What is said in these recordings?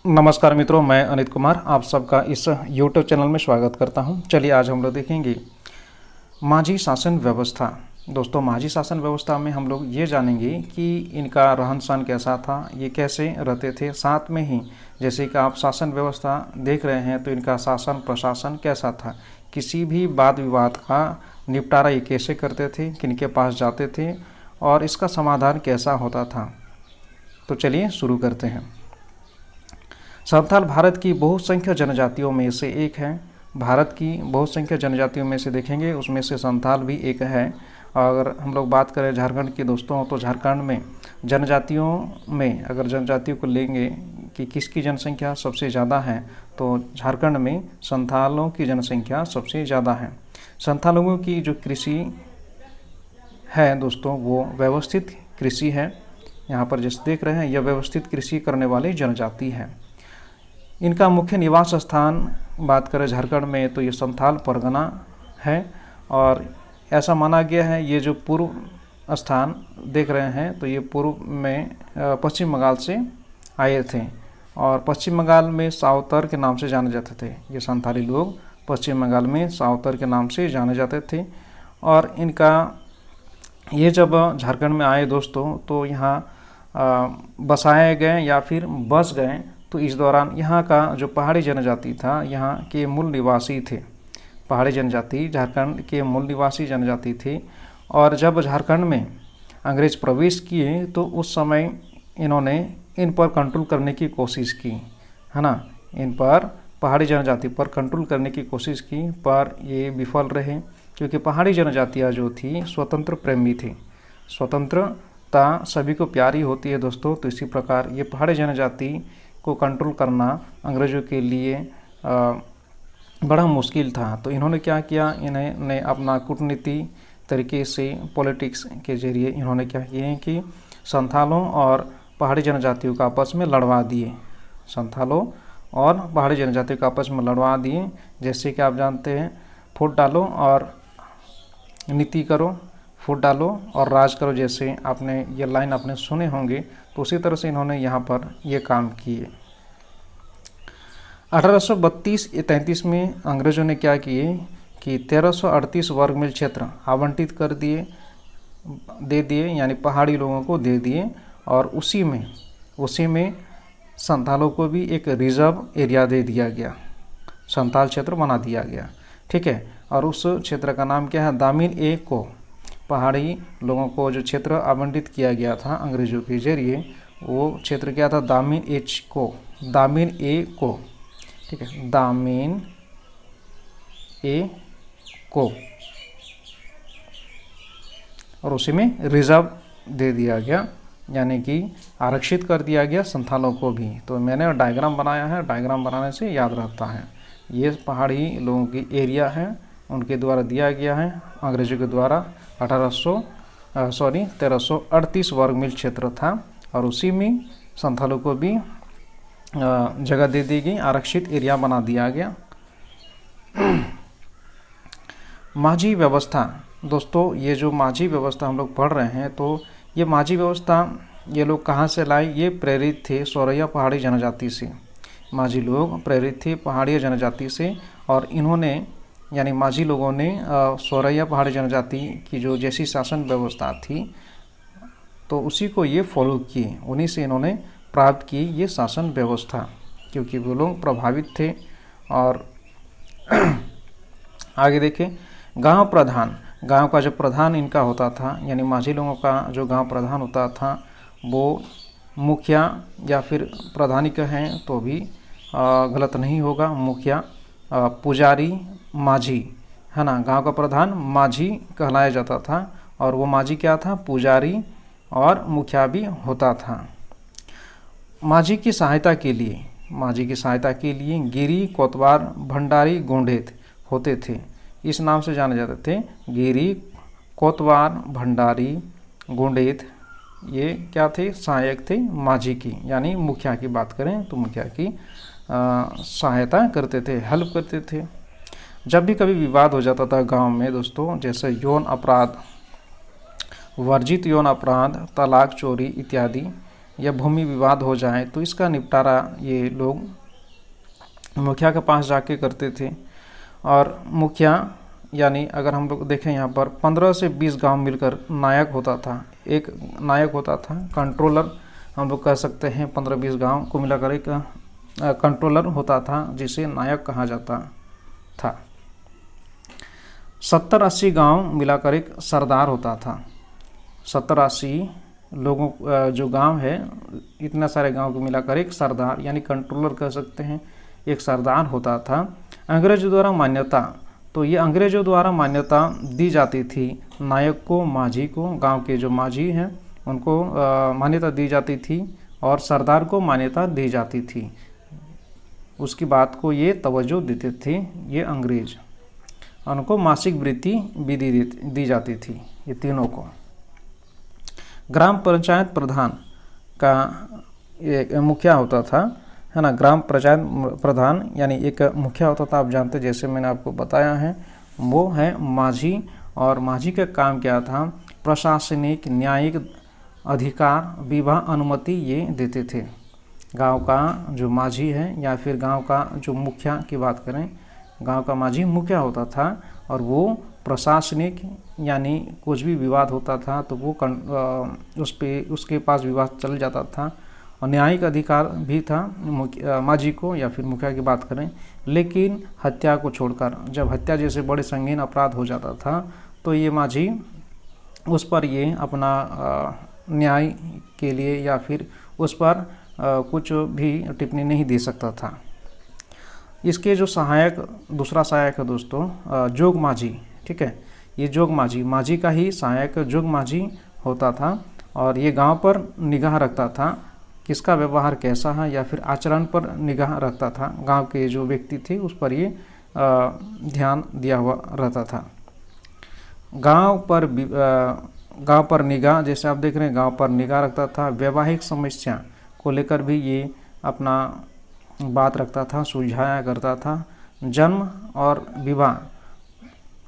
नमस्कार मित्रों, मैं अनित कुमार आप सबका इस YouTube चैनल में स्वागत करता हूं। चलिए आज हम लोग देखेंगे माझी शासन व्यवस्था। दोस्तों, माझी शासन व्यवस्था में हम लोग ये जानेंगे कि इनका रहन सहन कैसा था, ये कैसे रहते थे। साथ में ही जैसे कि आप शासन व्यवस्था देख रहे हैं तो इनका शासन प्रशासन कैसा था, किसी भी वाद विवाद का निपटारा ये कैसे करते थे, किनके पास जाते थे और इसका समाधान कैसा होता था। तो चलिए शुरू करते हैं। संथाल भारत की बहुसंख्यक जनजातियों में से एक है। भारत की बहुसंख्यक जनजातियों में से देखेंगे उसमें से संथाल भी एक है। अगर हम लोग बात करें झारखंड की दोस्तों, तो झारखंड में जनजातियों में अगर जनजातियों को लेंगे कि किसकी जनसंख्या सबसे ज़्यादा है, तो झारखंड में संथालों की जनसंख्या सबसे ज़्यादा है। संथालों की जो कृषि है दोस्तों, वो व्यवस्थित कृषि है। यहाँ पर जैसे देख रहे हैं, यह व्यवस्थित कृषि करने वाली जनजाति है। इनका मुख्य निवास स्थान बात करें झारखंड में तो ये संथाल परगना है और ऐसा माना गया है ये जो पूर्व स्थान देख रहे हैं तो ये पूर्व में पश्चिम बंगाल से आए थे और पश्चिम बंगाल में सावतर के नाम से जाने जाते थे। ये संथाली लोग पश्चिम बंगाल में सावतर के नाम से जाने जाते थे और इनका ये जब झारखंड में आए दोस्तों तो यहाँ बसाए गए या फिर बस गए। तो इस दौरान यहाँ का जो पहाड़ी जनजाति था, यहाँ के मूल निवासी थे। पहाड़ी जनजाति झारखंड के मूल निवासी जनजाति थे और जब झारखंड में अंग्रेज प्रवेश किए तो उस समय इन्होंने इन पर कंट्रोल करने की कोशिश की, है ना। इन पर पहाड़ी जनजाति पर कंट्रोल करने की कोशिश की पर ये विफल रहे, क्योंकि पहाड़ी जनजातियाँ जो थी स्वतंत्र प्रेमी थी। स्वतंत्रता सभी को प्यारी होती है दोस्तों। तो इसी प्रकार ये पहाड़ी जनजाति को कंट्रोल करना अंग्रेज़ों के लिए बड़ा मुश्किल था। तो इन्होंने क्या किया, इन्होंने अपना कूटनीति तरीके से पॉलिटिक्स के जरिए इन्होंने क्या किए कि संथालों और पहाड़ी जनजातियों का आपस में लड़वा दिए। संथालों और पहाड़ी जनजातियों का आपस में लड़वा दिए। जैसे कि आप जानते हैं, फूट डालो और नीति करो, फूट डालो और राज करो, जैसे आपने ये लाइन आपने सुने होंगे। तो उसी तरह से इन्होंने यहाँ पर ये काम किए। 1832-33 में अंग्रेज़ों ने क्या किए कि 1338 वर्ग मील क्षेत्र आवंटित कर दे दिए, यानी पहाड़ी लोगों को दे दिए और उसी में संथालों को भी एक रिजर्व एरिया दे दिया गया, संथाल क्षेत्र बना दिया गया, ठीक है। और उस क्षेत्र का नाम क्या है, दामिन ए को। पहाड़ी लोगों को जो क्षेत्र आवंटित किया गया था अंग्रेज़ों के जरिए, वो क्षेत्र क्या था, दामिन ए को, ठीक है, दामिन ए को। और उसी में रिजर्व दे दिया गया, यानी कि आरक्षित कर दिया गया संथालों को भी। तो मैंने डायग्राम बनाया है, डायग्राम बनाने से याद रहता है। ये पहाड़ी लोगों की एरिया है, उनके द्वारा दिया गया है अंग्रेज़ों के द्वारा। 1338 वर्ग मील क्षेत्र था और उसी में संथालों को भी जगह दे दी गई, आरक्षित एरिया बना दिया गया। माझी व्यवस्था दोस्तों, ये जो माझी व्यवस्था हम लोग पढ़ रहे हैं, तो ये माझी व्यवस्था ये लोग कहाँ से लाए, ये प्रेरित थे सोरैया पहाड़ी जनजाति से। माझी लोग प्रेरित थे पहाड़ी जनजाति से और इन्होंने यानी माझी लोगों ने सोरैया पहाड़ी जनजाति की जो जैसी शासन व्यवस्था थी तो उसी को ये फॉलो किए, उन्हीं से इन्होंने प्राप्त की ये शासन व्यवस्था, क्योंकि वो लोग प्रभावित थे। और आगे देखें, गांव प्रधान, गांव का जो प्रधान इनका होता था, यानी माझी लोगों का जो गांव प्रधान होता था वो मुखिया या फिर प्रधानी कहें तो भी गलत नहीं होगा। मुखिया, पुजारी, माझी, है ना। गांव का प्रधान माझी कहलाया जाता था और वो माझी क्या था, पुजारी और मुखिया भी होता था। माझी की सहायता के लिए गिरी, कोतवार, भंडारी, गोंडेत होते थे। इस नाम से जाने जाते थे। गिरी, कोतवार, भंडारी, गोंडेत, ये क्या थे, सहायक थे माझी की, यानी मुखिया की बात करें तो मुखिया की सहायता करते थे, हेल्प करते थे। जब भी कभी विवाद हो जाता था गांव में दोस्तों, जैसे यौन अपराध, वर्जित यौन अपराध, तलाक, चोरी इत्यादि, या भूमि विवाद हो जाए तो इसका निपटारा ये लोग मुखिया के पास जाके करते थे। और मुखिया यानी अगर हम लोग देखें यहाँ पर 15 से 20 गांव मिलकर नायक होता था, एक नायक होता था, कंट्रोलर हम लोग कह सकते हैं। 15-20 गांव को मिलाकर एक कंट्रोलर होता था जिसे नायक कहा जाता था। 70-80 गांव मिलाकर एक सरदार होता था। 70-80 लोगों जो गांव है, इतना सारे गांव को मिलाकर एक सरदार यानी कंट्रोलर कह सकते हैं, एक सरदार होता था। अंग्रेजों द्वारा मान्यता, तो ये अंग्रेजों द्वारा मान्यता दी जाती थी नायक को, माझी को, गांव के जो माझी हैं उनको मान्यता दी जाती थी और सरदार को मान्यता दी जाती थी। उसकी बात को ये तवज्जो देते थे ये अंग्रेज। उनको मासिक वृत्ति भी दी जाती थी ये तीनों को। ग्राम पंचायत प्रधान का एक मुखिया होता था, है ना। ग्राम पंचायत प्रधान यानी एक मुखिया होता था, आप जानते हैं, जैसे मैंने आपको बताया है, वो है माझी। और माझी का काम क्या था? प्रशासनिक, न्यायिक अधिकार, विवाह अनुमति ये देते थे। गांव का जो माझी है या फिर गांव का जो मुखिया की बात करें, गांव का माझी मुखिया होता था और वो प्रशासनिक यानी कुछ भी विवाद होता था तो वो उसके पास विवाद चल जाता था। और न्यायिक अधिकार भी था माझी को या फिर मुखिया की बात करें। लेकिन हत्या को छोड़कर, जब हत्या जैसे बड़े संगीन अपराध हो जाता था तो ये माझी उस पर ये अपना न्याय के लिए या फिर उस पर कुछ भी टिप्पणी नहीं दे सकता था। इसके जो सहायक, दूसरा सहायक है दोस्तों जोग माझी, ठीक है। ये जोग माझी, माझी का ही सहायक जोग माझी होता था और ये गांव पर निगाह रखता था, किसका व्यवहार कैसा है या फिर आचरण पर निगाह रखता था। गांव के जो व्यक्ति थे उस पर ये ध्यान दिया हुआ रहता था। गांव पर निगाह, जैसे आप देख रहे हैं, गांव पर निगाह रखता था। वैवाहिक समस्या को लेकर भी ये अपना बात रखता था, सुलझाया करता था। जन्म और विवाह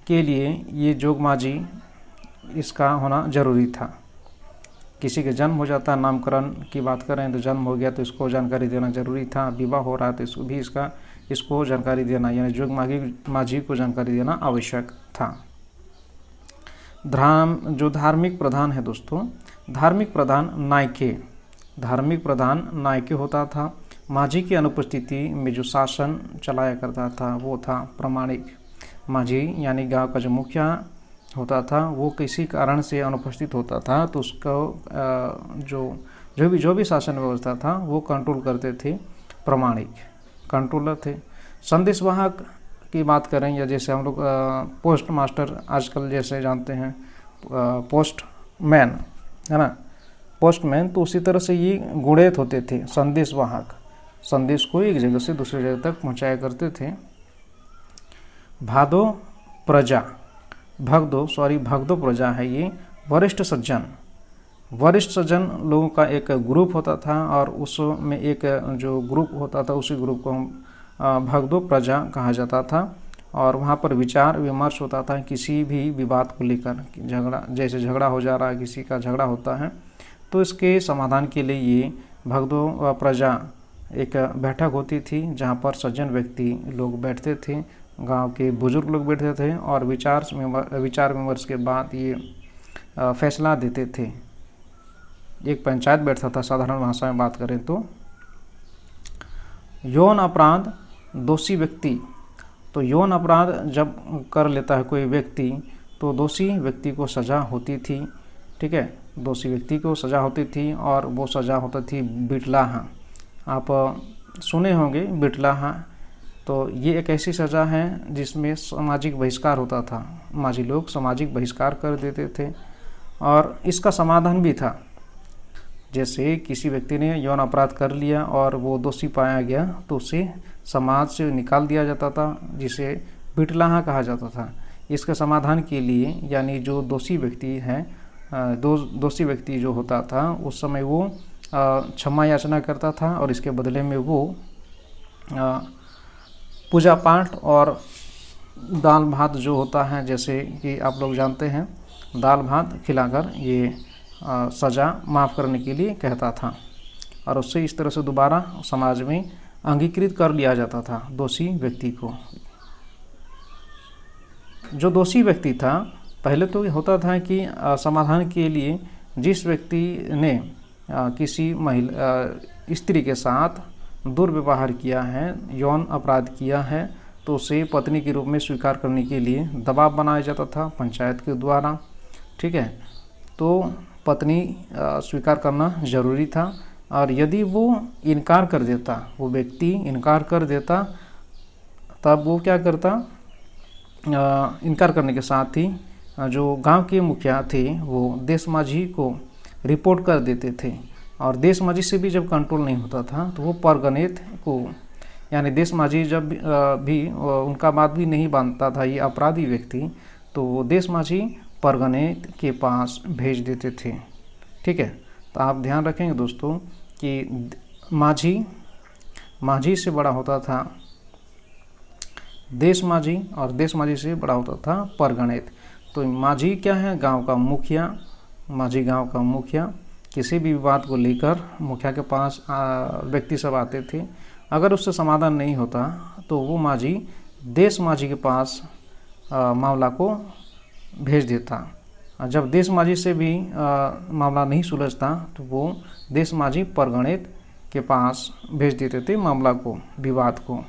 के लिए ये जोग माझी इसका होना जरूरी था। किसी के जन्म हो जाता, नामकरण की बात करें तो जन्म हो गया तो इसको जानकारी देना जरूरी था। विवाह हो रहा है तो इसको जानकारी देना, यानी जोग माझी को जानकारी देना आवश्यक था। जो धार्मिक प्रधान है दोस्तों, धार्मिक प्रधान नायके होता था। माझी की अनुपस्थिति में जो शासन चलाया करता था वो था प्रमाणिक। माझी यानी गांव का जो मुखिया होता था वो किसी कारण से अनुपस्थित होता था तो उसको जो भी शासन व्यवस्था था वो कंट्रोल करते थे प्रमाणिक, कंट्रोलर थे। संदेशवाहक की बात करें या जैसे हम लोग पोस्ट मास्टर आजकल जैसे जानते हैं, पोस्टमैन, है ना, पोस्टमैन, तो उसी तरह से ये गुणित होते थे। संदेशवाहक, संदेश को एक जगह से दूसरी जगह तक पहुंचाया करते थे। भगदो प्रजा है ये वरिष्ठ सज्जन लोगों का एक ग्रुप होता था और उसमें एक जो ग्रुप होता था उसी ग्रुप को हम भगदो प्रजा कहा जाता था। और वहाँ पर विचार विमर्श होता था किसी भी विवाद को लेकर, झगड़ा हो जा रहा है, किसी का झगड़ा होता है तो इसके समाधान के लिए ये भगदो प्रजा एक बैठक होती थी जहाँ पर सज्जन व्यक्ति लोग बैठते थे, गांव के बुजुर्ग लोग बैठते थे और विचार विमर्श के बाद ये फैसला देते थे। एक पंचायत बैठता था, साधारण भाषा में बात करें तो। यौन अपराध दोषी व्यक्ति, तो यौन अपराध जब कर लेता है कोई व्यक्ति तो दोषी व्यक्ति को सज़ा होती थी, ठीक है, दोषी व्यक्ति को सज़ा होती थी और वो सज़ा होती थी बिटलाहा। आप सुने होंगे बिटलाहा, तो ये एक ऐसी सज़ा है जिसमें सामाजिक बहिष्कार होता था। माझी लोग सामाजिक बहिष्कार कर देते थे और इसका समाधान भी था। जैसे किसी व्यक्ति ने यौन अपराध कर लिया और वो दोषी पाया गया तो उसे समाज से निकाल दिया जाता था, जिसे बिटलाहा कहा जाता था। इसके समाधान के लिए यानी जो दोषी व्यक्ति है, दोषी व्यक्ति जो होता था उस समय वो क्षमा याचना करता था और इसके बदले में वो पूजा पाठ और दाल भात जो होता है, जैसे कि आप लोग जानते हैं, दाल भात खिलाकर ये सज़ा माफ़ करने के लिए कहता था। और उससे इस तरह से दोबारा समाज में अंगीकृत कर लिया जाता था दोषी व्यक्ति को। जो दोषी व्यक्ति था, पहले तो होता था कि समाधान के लिए जिस व्यक्ति ने किसी महिला स्त्री के साथ दुर्व्यवहार किया है, यौन अपराध किया है, तो उसे पत्नी के रूप में स्वीकार करने के लिए दबाव बनाया जाता था पंचायत के द्वारा। ठीक है, तो पत्नी स्वीकार करना ज़रूरी था, और यदि वो इनकार कर देता, वो व्यक्ति इनकार कर देता, तब वो क्या करता, इनकार करने के साथ ही जो गांव के मुखिया थे वो देश माझी को रिपोर्ट कर देते थे। और देश माझी से भी जब कंट्रोल नहीं होता था तो वो परगनेत को, यानी देश माझी जब भी उनका बात भी नहीं मानता था ये अपराधी व्यक्ति, तो वो देश माझी परगनेत के पास भेज देते थे। ठीक है, तो आप ध्यान रखेंगे दोस्तों कि माझी से बड़ा होता था देश माझी, और देश माझी से बड़ा होता था परगनेत। तो माझी क्या है, गांव का मुखिया। माझी गांव का मुखिया, किसी भी विवाद को लेकर मुखिया के पास व्यक्ति सब आते थे। अगर उससे समाधान नहीं होता तो वो माझी देश माझी के पास मामला को भेज देता। जब देश माझी से भी मामला नहीं सुलझता तो वो देश माझी परगनेत के पास भेज देते थे मामला को, विवाद को।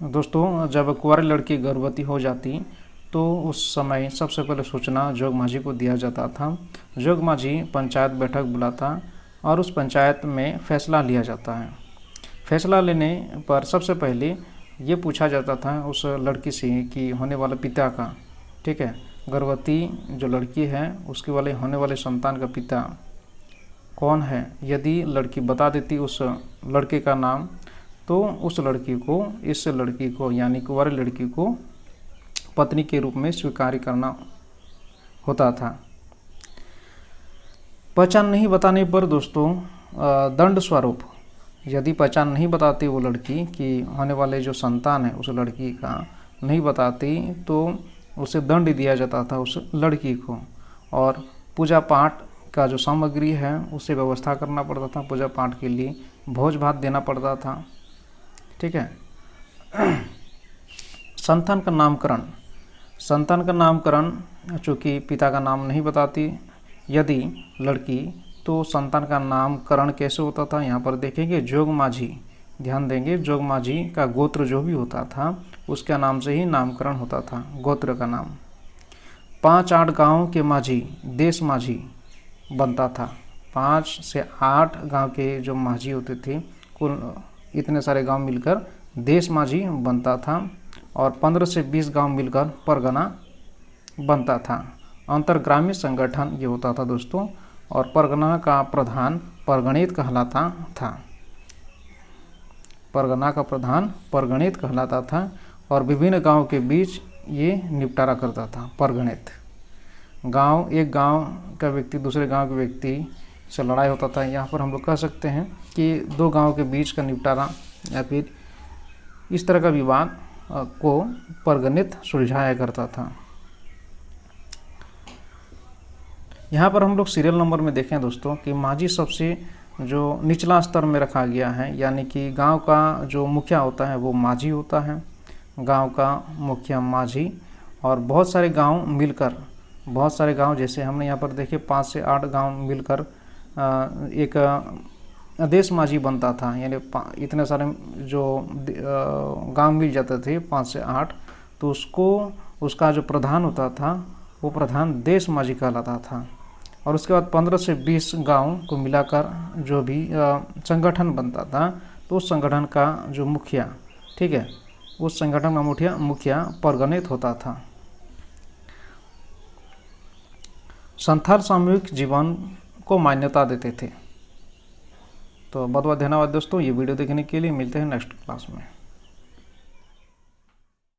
दोस्तों, जब कुंवारी लड़की गर्भवती हो जाती तो उस समय सबसे पहले सूचना जोग माझी को दिया जाता था। जोग माझी पंचायत बैठक बुलाता और उस पंचायत में फैसला लिया जाता है। फैसला लेने पर सबसे पहले ये पूछा जाता था उस लड़की से कि होने वाले पिता का, ठीक है, गर्भवती जो लड़की है उसके वाले होने वाले संतान का पिता कौन है। यदि लड़की बता देती उस लड़के का नाम, तो उस लड़की को, इस लड़की को यानी कुंवारी लड़की को पत्नी के रूप में स्वीकार करना होता था। पहचान नहीं बताने पर दोस्तों दंड स्वरूप, यदि पहचान नहीं बताती वो लड़की कि होने वाले जो संतान है उस लड़की का नहीं बताती, तो उसे दंड दिया जाता था उस लड़की को। और पूजा पाठ का जो सामग्री है उसे व्यवस्था करना पड़ता था। पूजा पाठ के लिए भोज भात देना पड़ता था। ठीक है। संतान का नामकरण, संतान का नामकरण चूँकि पिता का नाम नहीं बताती यदि लड़की, तो संतान का नामकरण कैसे होता था यहाँ पर देखेंगे। जोग माझी, ध्यान देंगे, जोग माझी का गोत्र जो भी होता था उसके नाम से ही नामकरण होता था, गोत्र का नाम। 5-8 गांव के माझी देश माझी बनता था। 5 से 8 गांव के जो माझी होते थे, कुल इतने सारे गांव मिलकर देश माझी बनता था। और 15 से 20 गांव मिलकर परगना बनता था। अंतरग्रामीण संगठन ये होता था दोस्तों। और परगना का प्रधान परगणित कहलाता था। परगना का प्रधान परगणित कहलाता था और विभिन्न गांव के बीच ये निपटारा करता था परगणित। गांव, एक गांव का व्यक्ति दूसरे गांव के व्यक्ति से लड़ाई होता था। यहाँ पर हम लोग कह सकते हैं कि 2 गांव के बीच का निपटारा या फिर इस तरह का विवाद को परगणित सुलझाया करता था। यहाँ पर हम लोग सीरियल नंबर में देखें दोस्तों कि माझी सबसे जो निचला स्तर में रखा गया है, यानी कि गांव का जो मुखिया होता है वो माझी होता है, गांव का मुखिया माझी। और बहुत सारे गांव मिलकर, बहुत सारे गांव जैसे हमने यहाँ पर देखे 5 से 8 गांव मिलकर एक देश माझी बनता था। यानी इतने सारे जो गांव मिल जाते थे 5 से 8, तो उसका जो प्रधान होता था वो प्रधान देश माझी कहलाता था। और उसके बाद 15 से 20 गांव को मिलाकर जो भी संगठन बनता था, तो उस संगठन का जो मुखिया, ठीक है, उस संगठन का मुखिया परगणित होता था। संथाल सामूहिक जीवन को मान्यता देते थे। तो बहुत बहुत धन्यवाद दोस्तों, ये वीडियो देखने के लिए। मिलते हैं नेक्स्ट क्लास में।